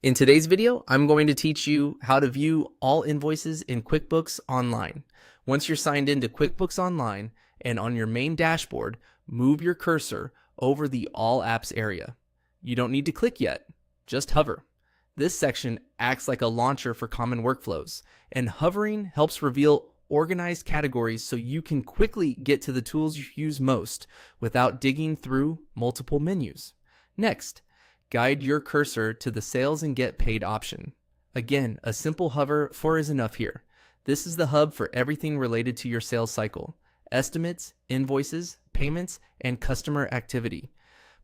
In today's video, I'm going to teach you how to view all invoices in QuickBooks Online. Once you're signed into QuickBooks Online and on your main dashboard, move your cursor over the All Apps area. You don't need to click yet, just hover. This section acts like a launcher for common workflows, and hovering helps reveal organized categories so you can quickly get to the tools you use most without digging through multiple menus. Next, guide your cursor to the Sales and Get Paid option. Again, a simple hover is enough here. This is the hub for everything related to your sales cycle: estimates, invoices, payments, and customer activity.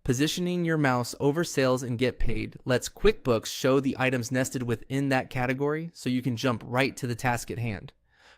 Positioning your mouse over Sales and Get Paid lets QuickBooks show the items nested within that category so you can jump right to the task at hand.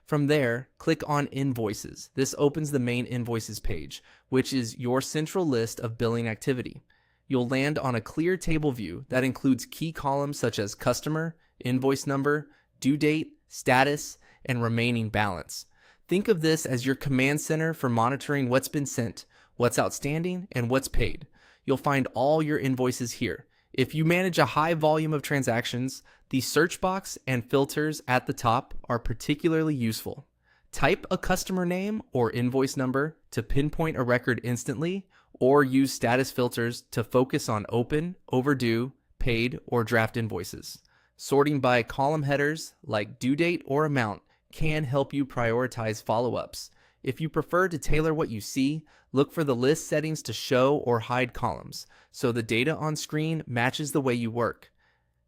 From there, click on Invoices. This opens the main Invoices page, which is your central list of billing activity. You'll land on a clear table view that includes key columns such as customer, invoice number, due date, status, and remaining balance. Think of this as your command center for monitoring what's been sent, what's outstanding, and what's paid. You'll find all your invoices here. If you manage a high volume of transactions, the search box and filters at the top are particularly useful. Type a customer name or invoice number to pinpoint a record instantly, or use status filters to focus on open, overdue, paid, or draft invoices. Sorting by column headers like due date or amount can help you prioritize follow-ups. If you prefer to tailor what you see, look for the list settings to show or hide columns, so the data on screen matches the way you work.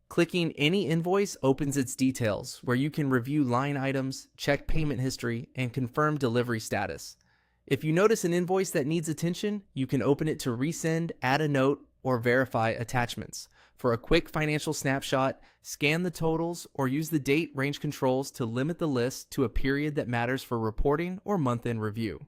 Clicking any invoice opens its details, where you can review line items, check payment history, and confirm delivery status. If you notice an invoice that needs attention, you can open it to resend, add a note, or verify attachments. For a quick financial snapshot, scan the totals or use the date range controls to limit the list to a period that matters for reporting or month-end review.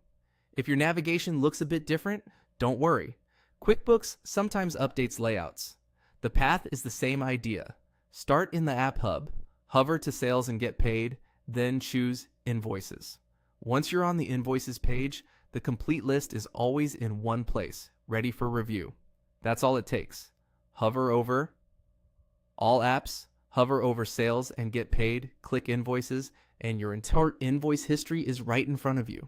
If your navigation looks a bit different, don't worry. QuickBooks sometimes updates layouts. The path is the same idea. Start in the App Hub, hover to Sales and Get Paid, then choose Invoices. Once you're on the Invoices page, the complete list is always in one place, ready for review. That's all it takes. Hover over All Apps, hover over Sales and Get Paid, click Invoices, and your entire invoice history is right in front of you.